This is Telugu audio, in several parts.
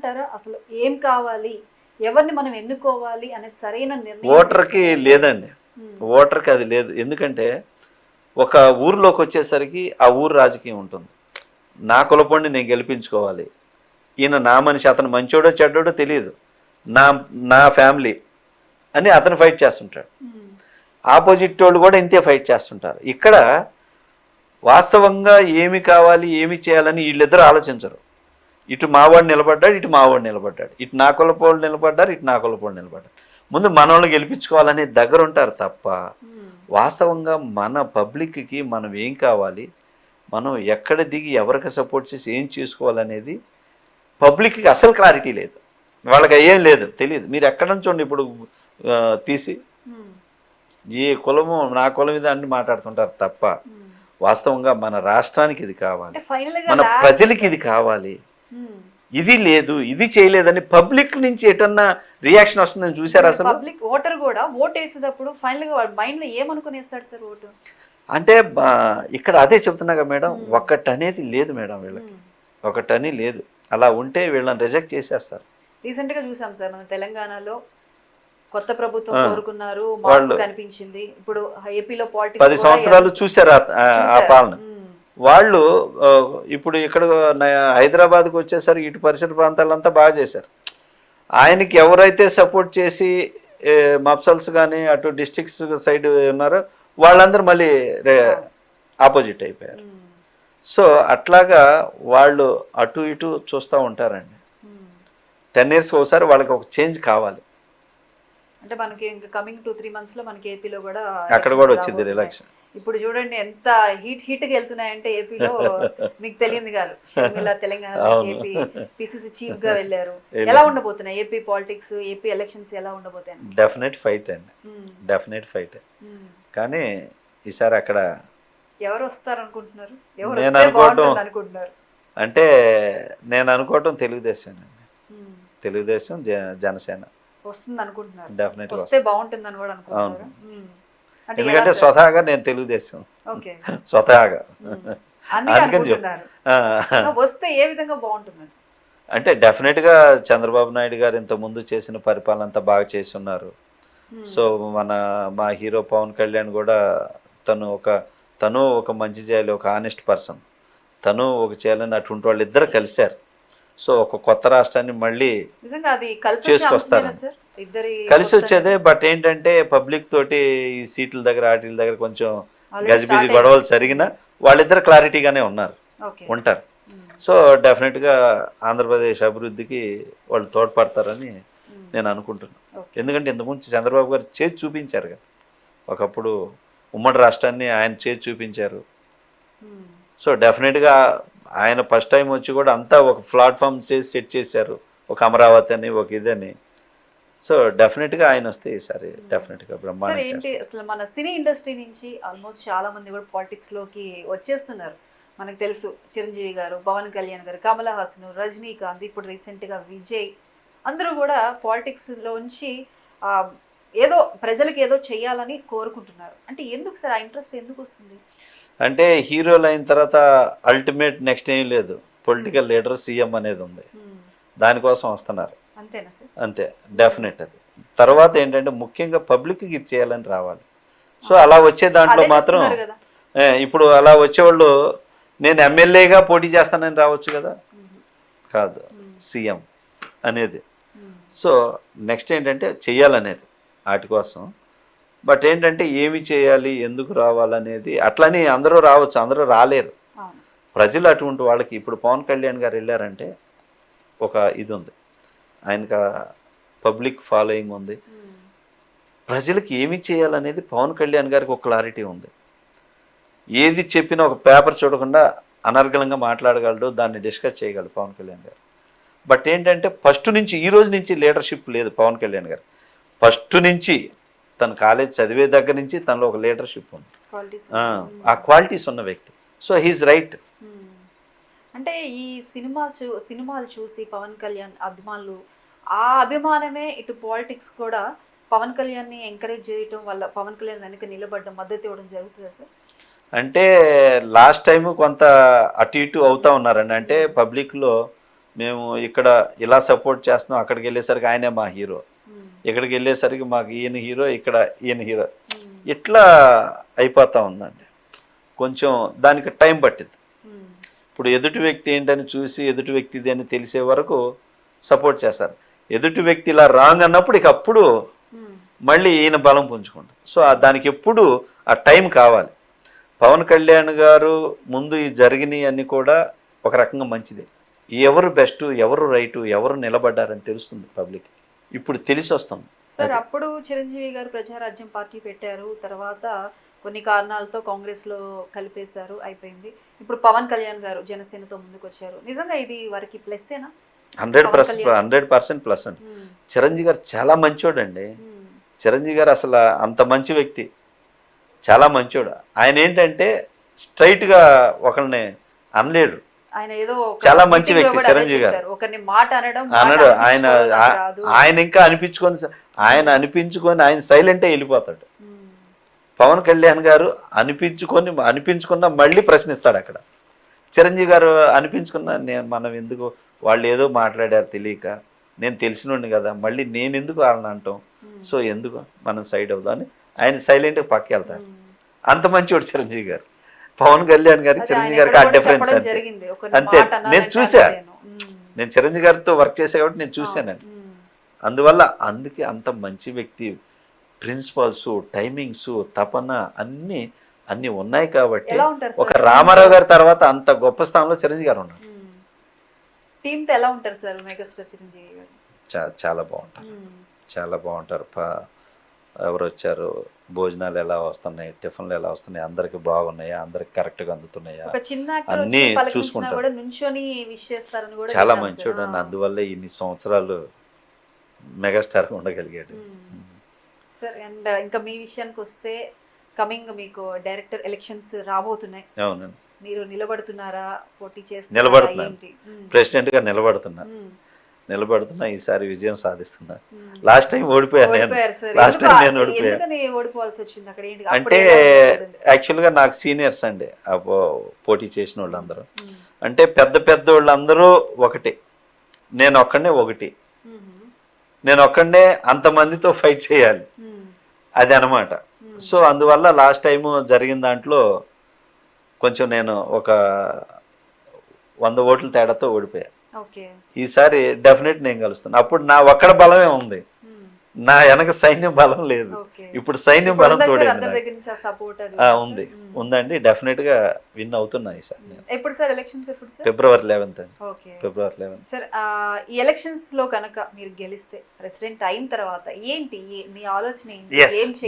అంటారా? అసలు ఏం కావాలి, ఎవరిని మనం ఎన్నుకోవాలి అనే సరైన నిర్ణయం ఓటర్కి లేదండి. ఓటర్కి అది లేదు. ఎందుకంటే ఒక ఊరిలోకి వచ్చేసరికి ఆ ఊరు రాజకీయం ఉంటుంది. నా కులపోడిని నేను గెలిపించుకోవాలి, ఈయన నా మనిషి, అతను మంచోడో చెడ్డోడో తెలియదు, నా నా ఫ్యామిలీ అని అతను ఫైట్ చేస్తుంటాడు. ఆపోజిట్ వాళ్ళు కూడా ఇంతే ఫైట్ చేస్తుంటారు. ఇక్కడ వాస్తవంగా ఏమి కావాలి ఏమి చేయాలని వీళ్ళిద్దరూ ఆలోచించరు. ఇటు మావాడు నిలబడ్డాడు, ఇటు మావాడు నిలబడ్డాడు, ఇటు నా కులపోళ్ళు నిలబడ్డారు, ఇటు నా కులపోళ్ళు నిలబడ్డారు. ముందు మనోళ్ళు గెలిపించుకోవాలనే దగ్గర ఉంటారు తప్ప వాస్తవంగా మన పబ్లిక్కి మనం ఏం కావాలి, మనం ఎక్కడ దిగి ఎవరికి సపోర్ట్ చేసి ఏం చేసుకోవాలనేది పబ్లిక్కి అసలు క్లారిటీ లేదు. వాళ్ళకి ఏం లేదు, తెలియదు. మీరు ఎక్కడ నుంచి చూడండి ఇప్పుడు తీసి ఏ కులము నా కులం మీద అన్ని మాట్లాడుతుంటారు తప్ప వాస్తవంగా మన రాష్ట్రానికి ఇది కావాలి, మన ప్రజలకి ఇది కావాలి, ఇది లేదు, ఇది చేయలేదని పబ్లిక్ నుంచి ఎటన్నా రియాక్షన్ వస్తుందని చూసారు. అసలు పబ్లిక్ ఓటర్ కూడా ఓట్ వేసేటప్పుడు ఫైనల్ గా మైండ్ లో ఏమనుకునేస్తాడు సార్ ఓటు అంటే ఇక్కడ అదే చెప్తున్నాగా మేడం, ఒక్కటనేది లేదు మేడం, వీళ్ళకి ఒకటని లేదు. అలా ఉంటే వీళ్ళని రిజెక్ట్ చేసేస్తారు. రీసెంట్ గా చూసాం సార్ మన తెలంగాణలో కొత్త ప్రభుత్వం కోరుకున్నారు, మార్పు కనిపించింది. ఇప్పుడు ఏపీలో పాలిటిక్స్ 10 సంవత్సరాలు చూసారు ఆ పాలన. వాళ్ళు ఇప్పుడు ఇక్కడ హైదరాబాద్కి వచ్చేసరికి ఇటు పరిసర ప్రాంతాలంతా బాగా చేశారు. ఆయనకి ఎవరైతే సపోర్ట్ చేసి మఫ్సల్స్ కానీ అటు డిస్ట్రిక్ట్స్ సైడ్ ఉన్నారో వాళ్ళందరూ మళ్ళీ ఆపోజిట్ అయిపోయారు. సో అట్లాగా వాళ్ళు అటు ఇటు చూస్తూ ఉంటారండి. 10 years ఒకసారి వాళ్ళకి ఒక చేంజ్ కావాలి. అంటే మనకి ఇంకా కమింగ్ 2-3 months లో మనకి ఏపీలో కూడా అక్కడ కూడా వచ్చింది ఎలక్షన్. ఇప్పుడు చూడండి ఎంత హీట్గా వెళ్తున్నాయంటే ఏపీలో. మీకు తెలియదు కాదు, Sharmila Telangana AP PCC chief గా వెళ్ళారు. ఎలా ఉండబోతున్నాయి ఏపీ పాలిటిక్స్, ఏపీ ఎలక్షన్స్ ఎలా ఉండబోతాయి? డెఫినెట్ ఫైట్ అండి, డెఫినెట్ ఫైట్. కానీ ఈసారి అక్కడ ఎవరు వస్తారు అనుకుంటున్నారు? నేను అనుకుంటున్నారు అంటే నేను అనుకోవటం తెలుగుదేశం అండి. తెలుగుదేశం జనసేన వస్తుంది అనుకుంటున్నారు. డెఫినెట్ వస్తే బాగుంటుంది అని కూడా అనుకుంటున్నారు. ఎందుకంటే స్వతహాగా నేను తెలుగుదేశం, స్వతహాగా వస్తే ఏ విధంగా బాగుంటుంది అంటే డెఫినెట్గా చంద్రబాబు నాయుడు గారు ఇంత ముందు చేసిన పరిపాలన అంతా బాగా చేస్తున్నారు. సో మా హీరో పవన్ కళ్యాణ్ కూడా తను ఒక మంచి చేయాలి, ఒక ఆనెస్ట్ పర్సన్, తను ఒక చేయాలని అటువంటి వాళ్ళు ఇద్దరు కలిశారు. సో ఒక కొత్త రాష్ట్రాన్ని మళ్ళీ చేసుకొస్తారు, కలిసి వచ్చేదే. బట్ ఏంటంటే పబ్లిక్ తోటి ఈ సీట్ల దగ్గర వాటి దగ్గర కొంచెం గజిబిజి గొడవలు జరిగినా వాళ్ళిద్దరు క్లారిటీగానే ఉంటారు. సో డెఫినెట్గా ఆంధ్రప్రదేశ్ అభివృద్ధికి వాళ్ళు తోడ్పడతారని నేను అనుకుంటున్నాను. ఎందుకంటే ఇంతకుముందు చంద్రబాబు గారు చేసి చూపించారు కదా, ఒకప్పుడు ఉమ్మడి రాష్ట్రాన్ని ఆయన చేసి చూపించారు. సో డెఫినెట్గా ఆయన ఫస్ట్ టైం వచ్చి కూడా అంతా ఒక ప్లాట్ఫామ్ చేసి సెట్ చేశారు, ఒక అమరావతి అని, ఒక ఇదని. సో డెఫినెట్గా ఆయన వస్తే ఈసారి డెఫినెట్గా బ్రహ్మాండం. ఏంటి అసలు మన సినీ ఇండస్ట్రీ నుంచి ఆల్మోస్ట్ చాలా మంది కూడా పాలిటిక్స్ లోకి వచ్చేస్తున్నారు. మనకు తెలుసు చిరంజీవి గారు, పవన్ కళ్యాణ్ గారు, కమల్ హాసన్, రజనీకాంత్, ఇప్పుడు రీసెంట్గా విజయ్, అందరూ కూడా పాలిటిక్స్ లోంచి ఏదో ప్రజలకు ఏదో చేయాలని కోరుకుంటున్నారు. అంటే ఎందుకు సార్ ఆ ఇంట్రెస్ట్ ఎందుకు వస్తుంది? అంటే హీరోలు అయిన తర్వాత అల్టిమేట్ నెక్స్ట్ ఏం లేదు, పొలిటికల్ లీడర్ సీఎం అనేది ఉంది, దానికోసం వస్తున్నారు. అంతేనా సార్? అంతే, డెఫినెట్. అది తర్వాత ఏంటంటే ముఖ్యంగా పబ్లిక్కి ఇది చేయాలని రావాలి. సో అలా వచ్చే దాంట్లో మాత్రం ఇప్పుడు అలా వచ్చేవాళ్ళు నేను ఎమ్మెల్యేగా పోటీ చేస్తానని రావచ్చు కదా, కాదు, సీఎం అనేది. సో నెక్స్ట్ ఏంటంటే చెయ్యాలనేది వాటి కోసం. బట్ ఏంటంటే ఏమి చేయాలి, ఎందుకు రావాలనేది అట్లని అందరూ రావచ్చు, అందరూ రాలేరు. ప్రజలు అటువంటి వాళ్ళకి ఇప్పుడు పవన్ కళ్యాణ్ గారు వెళ్ళారంటే ఒక ఇది ఉంది, ఆయనకు పబ్లిక్ ఫాలోయింగ్ ఉంది. ప్రజలకు ఏమి చేయాలనేది పవన్ కళ్యాణ్ గారికి ఒక క్లారిటీ ఉంది. ఏది చెప్పినా ఒక పేపర్ చూడకుండా అనర్గళంగా మాట్లాడగలడు, దాన్ని డిస్కస్ చేయగలడు పవన్ కళ్యాణ్ గారు. బట్ ఏంటంటే ఫస్ట్ నుంచి ఈ రోజు నుంచి లీడర్షిప్ లేదు పవన్ కళ్యాణ్ గారు. ఫస్ట్ నుంచి తన కాలేజ్ చదివే దగ్గర నుంచి తనలో ఒక లీడర్షిప్ ఉంది, ఆ క్వాలిటీస్ ఉన్న వ్యక్తి. So he's right. అంటే ఈ సినిమాలు చూసి పవన్ కళ్యాణ్ అభిమానులు, ఆ అభిమానమే ఇటు పాలిటిక్స్ కూడా పవన్ కళ్యాణ్ని ఎంకరేజ్ చేయటం వల్ల పవన్ కళ్యాణ్ వెనక నిలబడడం, మద్దతు ఇవ్వడం జరుగుతుందా సార్? అంటే లాస్ట్ టైం కొంత అటు ఇటు అవుతా ఉన్నారండి. అంటే పబ్లిక్లో మేము ఇక్కడ ఇలా సపోర్ట్ చేస్తున్నాం, అక్కడికి వెళ్ళేసరికి ఆయనే మా హీరో, ఇక్కడికి వెళ్ళేసరికి మాకు ఈయన హీరో, ఇక్కడ ఈయన హీరో, ఇట్లా అయిపోతూ ఉందండి. కొంచెం దానికి టైం పట్టింది. ఇప్పుడు ఎదుటి వ్యక్తి ఏంటని చూసి ఎదుటి వ్యక్తిది అని తెలిసే వరకు సపోర్ట్ చేస్తారు. ఎదుటి వ్యక్తి ఇలా రాంగ్ అన్నప్పుడు ఇక అప్పుడు మళ్ళీ ఈయన బలం పుంజుకుంటారు. సో దానికి ఎప్పుడు ఆ టైం కావాలి. పవన్ కళ్యాణ్ గారు ముందు ఈ జరిగినవి అన్నీ కూడా ఒక రకంగా మంచిదే. ఎవరు బెస్ట్, ఎవరు రైటు, ఎవరు నిలబడ్డారని తెలుస్తుంది పబ్లిక్. ఇప్పుడు తెలిసి వస్తుంది. సార్ అప్పుడు చిరంజీవి గారు ప్రజారాజ్యం పార్టీ పెట్టారు, తర్వాత కొన్ని కారణాలతో కాంగ్రెస్లో కలిపేశారు, అయిపోయింది. ఇప్పుడు పవన్ కళ్యాణ్ గారు జనసేనతో ముందుకు వచ్చారు. నిజంగా ఇది వారికి ప్లస్సేనా? 100% ప్లస్ అండి. చిరంజీవి గారు చాలా మంచోడు అండి. చిరంజీవి గారు అసలు అంత మంచి వ్యక్తి, చాలా మంచోడు. ఆయన ఏంటంటే స్ట్రైట్గా ఒకరిని అనలేడు. ఆయన ఏదో చాలా మంచి వ్యక్తి చిరంజీవి గారు. ఒకరిని మాట అనడు. ఆయన ఇంకా అనిపించుకొని ఆయన సైలెంటే వెళ్ళిపోతాడు. పవన్ కళ్యాణ్ గారు అనిపించుకున్న మళ్ళీ ప్రశ్నిస్తాడు అక్కడ. చిరంజీవి గారు అనిపించుకున్న మనం ఎందుకు, వాళ్ళు ఏదో మాట్లాడారు తెలియక, నేను తెలిసినోడిని కదా, మళ్ళీ నేను ఎందుకు వాళ్ళని అంటాం, సో ఎందుకు మనం సైడ్ అవుదామని ఆయన సైలెంట్గా పక్క వెళ్తారు. అంత మంచివాడు చిరంజీవి గారు. పవన్ కళ్యాణ్ గారు చిరంజీవి గారికి ఆ డిఫరెన్స్ అంతే. నేను నేను చిరంజీవి గారితో వర్క్ చేసే కాబట్టి నేను చూశానండి. అందువల్ల అందుకే అంత మంచి వ్యక్తి, ప్రిన్సిపల్స్, టైమింగ్స్, తపన అన్ని ఉన్నాయి కాబట్టి ఒక రామారావు గారి తర్వాత అంత గొప్ప స్థానంలో చిరంజీవి గారు ఉన్నారు. టీంతో ఎలా ఉంటారు సార్ మెగాస్టార్ చిరంజీవి గారు? చాలా బాగుంటారు, చాలా బాగుంటారు. ఎవరు వచ్చారు, భోజనాలు ఎలా వస్తున్నాయి, టిఫిన్లు ఎలా వస్తున్నాయి, అందరికి బాగున్నాయా, అందరికి కరెక్ట్గా అందుతున్నాయా, అన్నీ చూసుకుంటారు. చాలా మంచోడు అండి. అందువల్ల ఇన్ని సంవత్సరాలు మెగాస్టార్ ఉండగలిగాడు. సార్ అండ్ ఇంకా మీ విషయానికి వస్తే, కమింగ్ మీకు డైరెక్టర్ ఎలక్షన్స్ రాబోతున్నాయి. అవునండి. మీరు నిలబడుతున్నారా, పోటీ చేస్తున్నారా? నిలబడుతున్నాను, ప్రెసిడెంట్ గా నిలబడుతున్నా. ఈసారి విజయం సాధిస్తున్నా. లాస్ట్ టైం ఓడిపోయాను నేను. ఓడిపోవాల్సి వచ్చింది అక్కడ? అంటే యాక్చువల్గా నాకు సీనియర్స్ అండి పోటీ చేసిన వాళ్ళందరూ. అంటే పెద్ద వాళ్ళందరూ ఒకటి, నేను ఒక్కడనే అంతమందితో ఫైట్ చేయాలి, అది అనమాట. సో అందువల్ల లాస్ట్ టైము జరిగిన దాంట్లో కొంచెం నేను ఒక 100 ఓట్ల తేడాతో ఓడిపోయా. ఈసారి డెఫినెట్ నేను కలుస్తాను. అప్పుడు నా ఒక్కడ బలమే ఉంది, నా వెనక సైన్యం బలం లేదు. ఇప్పుడు సైన్యం బలం తోడైంది, ఉందండి. డెఫినెట్ గా విన్ అవుతున్నా ఈసారి. ఫిబ్రవరి 11th అండి. ఫిబ్రవరి 11th. సార్ ఈ ఎలక్షన్స్ లో కనుక మీరు గెలిస్తే, ప్రెసిడెంట్ అయిన తర్వాత ఏంటి మీ ఆలోచన?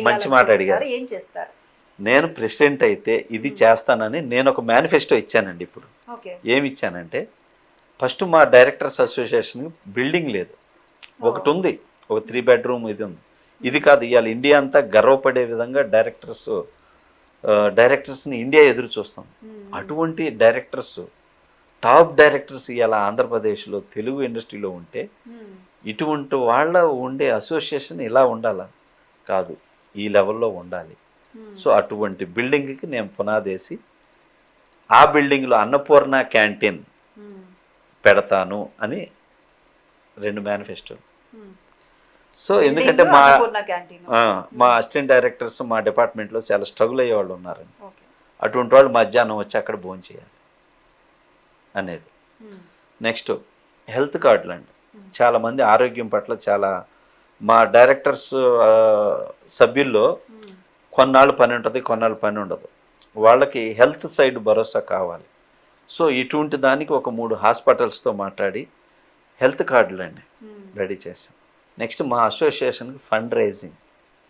మంచి మాట అడిగారు. ఏం చేస్తారు? నేను ప్రెసిడెంట్ అయితే ఇది చేస్తానని నేను ఒక మేనిఫెస్టో ఇచ్చానండి. ఇప్పుడు ఏమి ఇచ్చానంటే, ఫస్ట్ మా డైరెక్టర్స్ అసోసియేషన్ బిల్డింగ్ లేదు, ఒకటి ఉంది, ఒక 3 bedroom ఇది ఉంది. ఇది కాదు, ఇవాళ ఇండియా అంతా గర్వపడే విధంగా డైరెక్టర్స్ని ఇండియా ఎదురు చూస్తాం. అటువంటి డైరెక్టర్స్, టాప్ డైరెక్టర్స్ ఇవాళ ఆంధ్రప్రదేశ్లో తెలుగు ఇండస్ట్రీలో ఉంటే, ఇటువంటి వాళ్ళ ఉండే అసోసియేషన్ ఇలా ఉండాలా? కాదు, ఈ లెవెల్లో ఉండాలి. సో అటువంటి బిల్డింగ్కి నేను పునాదేసి, ఆ బిల్డింగ్లో అన్నపూర్ణ క్యాంటీన్ పెడతాను అని 2 మేనిఫెస్టోలు. సో ఎందుకంటే మా అసిస్టెంట్ డైరెక్టర్స్ మా డిపార్ట్మెంట్లో చాలా స్ట్రగుల్ అయ్యే వాళ్ళు ఉన్నారని, అటువంటి వాళ్ళు మధ్యాహ్నం వచ్చి అక్కడ భోజనం చేయాలి అనేది. నెక్స్ట్ హెల్త్ కార్డులు అండి. చాలామంది ఆరోగ్యం పట్ల చాలా, మా డైరెక్టర్స్ సభ్యుల్లో కొన్నాళ్ళు పని ఉంటుంది, కొన్నాళ్ళు పని ఉండదు. వాళ్ళకి హెల్త్ సైడ్ భరోసా కావాలి. సో ఇటువంటి దానికి ఒక 3 హాస్పిటల్స్తో మాట్లాడి హెల్త్ కార్డులు అండి రెడీ చేశాం. నెక్స్ట్ మా అసోసియేషన్కి ఫండ్ రైజింగ్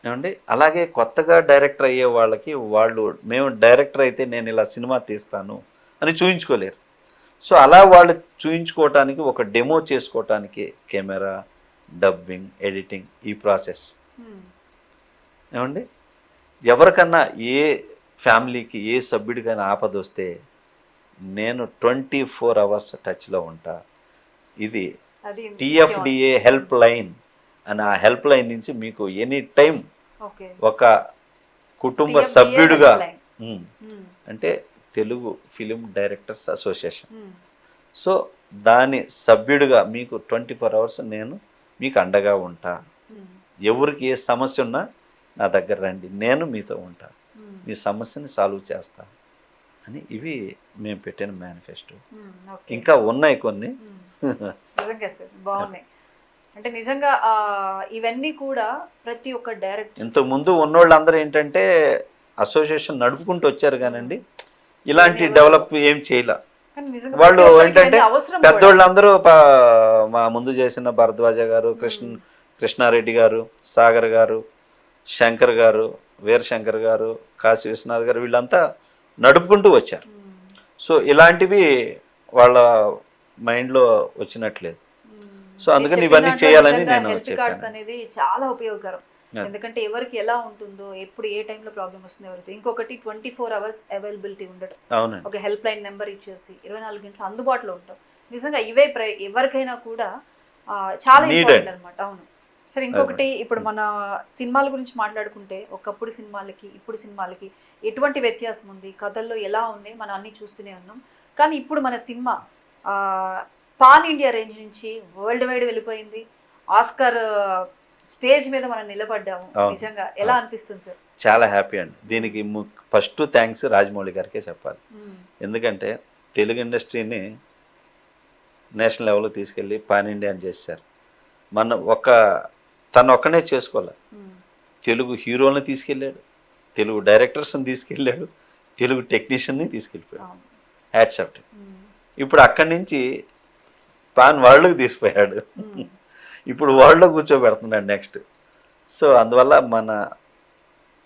ఏమండి. అలాగే కొత్తగా డైరెక్టర్ అయ్యే వాళ్ళకి, మేము డైరెక్టర్ అయితే నేను ఇలా సినిమా తీస్తాను అని చూయించుకోలేరు. సో అలా వాళ్ళు చూయించుకోవటానికి, ఒక డెమో చేసుకోవటానికి కెమెరా, డబ్బింగ్, ఎడిటింగ్, ఈ ప్రాసెస్ ఏమండి. ఎవరికన్నా ఏ ఫ్యామిలీకి, ఏ సభ్యుడికైనా ఆపద వస్తే నేను 24 hours టచ్లో ఉంటా. ఇది TFDA హెల్ప్ లైన్ అని, ఆ హెల్ప్ లైన్ నుంచి మీకు ఎనీ టైం ఒక కుటుంబ సభ్యుడిగా, అంటే Telugu film directors association. So దాని సభ్యుడిగా మీకు 24 అవర్స్ నేను మీకు అండగా ఉంటా. ఎవరికి ఏ సమస్య ఉన్నా నా దగ్గర రండి, నేను మీతో ఉంటా, మీ సమస్యని సాల్వ్ చేస్తా అని ఇవి మేము పెట్టిన మేనిఫెస్టో. ఇంకా ఉన్నాయి కొన్ని. నిజంగా సార్ బాగున్నాయి. అంటే నిజంగా ఇవన్నీ కూడా ప్రతి ఒక్క డైరెక్టర్ ఇంతకు ముందు ఉన్నోళ్ళందరూ ఏంటంటే అసోసియేషన్ నడుపుకుంటూ వచ్చారు కానండి ఇలాంటి డెవలప్ ఏం చేయలే. వాళ్ళు ఏంటంటే పెద్దోళ్ళందరూ మా ముందు చేసిన భరద్వాజ గారు, కృష్ణారెడ్డి గారు, సాగర్ గారు, శంకర్ గారు, వీరశంకర్ గారు, కాశీ విశ్వనాథ్ గారు వీళ్ళంతా నడుపుకుంటూ వచ్చారు. సో ఇలాంటివి వాళ్ళ మైండ్లో వచ్చినట్లేదు. సో అందుకని ఇవన్నీ చేయాలని నేను చెప్పాను. అనేది చాలా ఉపయోగకరం. ఎందుకంటే ఎవరికి ఎలా ఉంటుందో, ఎప్పుడు ఏ టైంలో ప్రాబ్లం వస్తుందో ఎవరికి. ఇంకొకటి 24 అవర్స్ అవైలబిలిటీ ఉండటం. ఒక హెల్ప్ లైన్ నెంబర్ ఇచ్చేసి 24 గంటలు అందుబాటులో ఉంటాం. నిజంగా ఇవే ఎవరికైనా కూడా చాలా ఇంపార్టెంట్ అనమాట. అవును సరే. ఇంకొకటి ఇప్పుడు మన సినిమాల గురించి మాట్లాడుకుంటే ఒకప్పుడు సినిమాలకి ఇప్పుడు సినిమాలకి ఎటువంటి వ్యత్యాసం ఉంది, కథల్లో ఎలా ఉంది మనం అన్ని చూస్తూనే ఉన్నాం. కానీ ఇప్పుడు మన సినిమా పాన్ ఇండియా రేంజ్ నుంచి వరల్డ్ వైడ్ వెళ్ళిపోయింది. ఆస్కార్ స్టేజ్ మీద మనం నిలబడ్డాము. నిజంగా ఎలా అనిపిస్తుంది సార్? చాలా హ్యాపీ అండి. దీనికి ఫస్ట్ థ్యాంక్స్ రాజమౌళి గారికే చెప్పాలి. ఎందుకంటే తెలుగు ఇండస్ట్రీని నేషనల్ లెవెల్లో తీసుకెళ్ళి పాన్ ఇండియా అని చేశారు. తను ఒక్కనే చేసుకోలే, తెలుగు హీరోల్ని తీసుకెళ్ళాడు, తెలుగు డైరెక్టర్స్ని తీసుకెళ్ళాడు, తెలుగు టెక్నీషియన్ని తీసుకెళ్ళిపోయాడు. Hats off. ఇప్పుడు అక్కడి నుంచి పాన్ వరల్డ్కి తీసిపోయాడు. ఇప్పుడు వరల్డ్లో కూర్చోబెడుతున్నాడు నెక్స్ట్. సో అందువల్ల మన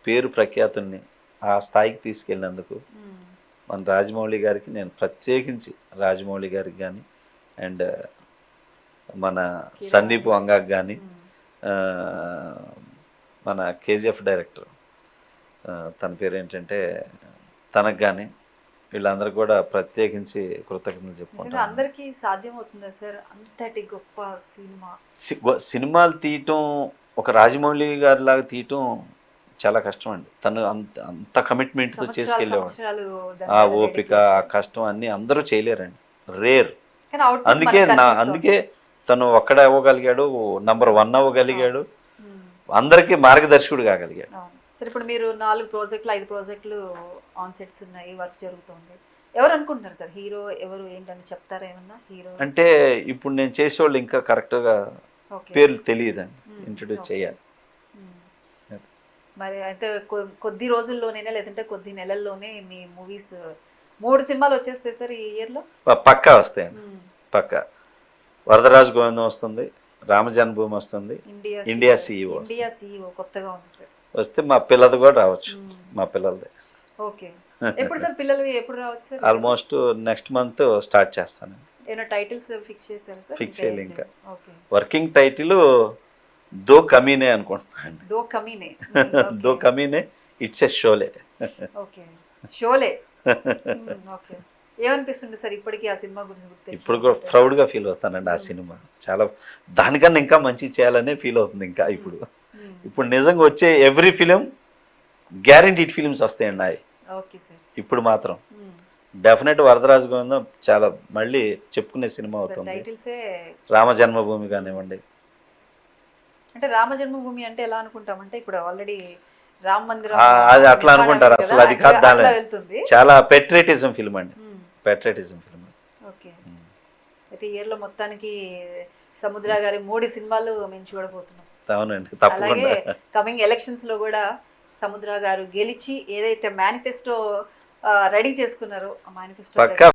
పేరు ప్రఖ్యాతుల్ని ఆ స్థాయికి తీసుకెళ్ళినందుకు మన రాజమౌళి గారికి నేను ప్రత్యేకించి రాజమౌళి గారికి కానీ అండ్ మన సందీప్ వంగాకి కానీ మన కేజీఎఫ్ డైరెక్టర్ తన పేరు ఏంటంటే తనకు కానీ వీళ్ళందరూ కూడా ప్రత్యేకించి కృతజ్ఞతలు చెప్పుకుంటారు. అందరికీ సాధ్యం అవుతుందా సార్ అంతటి గొప్ప సినిమాలు తీయటం? ఒక రాజమౌళి గారి లాగా తీయటం చాలా కష్టం అండి. తను అంత కమిట్మెంట్తో చేసుకెళ్ళేవాడు. ఆ ఓపిక, ఆ కష్టం అన్ని అందరూ చేయలేరండి, రేర్. అందుకే తను ఒక్కడే అవ్వగలిగాడు, నంబర్ 1 అవ్వగలిగాడు, అందరికీ మార్గదర్శకుడు కాగలిగాడు. సరే ఇప్పుడు మీరు 4 ప్రాజెక్టులు 5 ప్రాజెక్టులు ఆన్ సెట్స్ ఉన్నాయి, వర్క్ జరుగుతుంది. ఎవరు అనుకుంటున్నారు సార్ హీరో ఎవరు ఏంటని చెప్తారా ఏమన్నా? హీరో అంటే ఇప్పుడు నేను చేసేవాళ్ళు ఇంకా కరెక్ట్గా పేర్లు తెలియదండి, ఇంట్రడ్యూస్ చేయాలి. మరి అయితే కొద్ది రోజుల్లోనే లేదంటే కొద్ది నెలల్లోనే మీ మూవీస్ 3 సినిమాలు వచ్చేస్తాయి సార్ ఈ ఇయర్లో? పక్కా వస్తాయండి, పక్కా. వరదరాజు గోవిందం వస్తుంది, రామజన్మభూమి వస్తుంది, ఇండియా CEO కొత్తగా ఉంది సార్. వస్తే మా పిల్లది కూడా రావచ్చు, మా పిల్లలది. ఓకే. ఎప్పుడు సార్ పిల్లలు ఎప్పుడు రావచ్చు sir? Almost next month start చేస్తాను. ఏమైనా టైటిల్స్ ఫిక్స్ చేశారు సార్? ఫిక్స్ చేయాలి ఇంకా. వర్కింగ్ టైటిల్ దో కమీనే అనుకుంటున్నాను. Do Kameene it's a Sholay. Okay, Sholay. Okay. ఏమనిపిస్తుంది సార్ ఇప్పటికీ ఆ సినిమా గురించి? ఇప్పుడు కూడా ప్రౌడ్గా ఫీల్ అవుతానండి. ఆ సినిమా చాలా దానికన్నా ఇంకా మంచి చేయాలనే ఫీల్ అవుతుంది ఇంకా. ఇప్పుడు నిజంగా వచ్చే ఎవ్రీ ఫిలిం గ్యారెంటీడ్ ఫిలిమ్స్ వస్తాయండి అవి. ఇప్పుడు మాత్రం డెఫినెట్ వరదరాజు గోవిందం చాలా మళ్ళీ చెప్పుకునే సినిమా అవుతుంది. రామ జన్మభూమి కానివ్వండి. అంటే రామ జన్మభూమి అంటే ఎలా అనుకుంటాం అంటే ఇప్పుడు ఆల్రెడీ రామ మందిరం అది అట్లా అనుకుంటారు, అసలు అది కాదు. దాని చాలా పెట్రియాటిజం ఫిల్మ్ అండి, పెట్రియాటిజం ఫిల్మ్. ఓకే. అయితే ఇయర్ లో మొత్తానికి సముద్ర గారి 3 సినిమాలు మేము చూడబోతున్నాం. అవునండి, తప్పకుండా. కమింగ్ ఎలక్షన్స్ లో కూడా సముద్ర గారు గెలిచి ఏదైతే మేనిఫెస్టో రెడీ చేసుకున్నారో ఆ మేనిఫెస్టో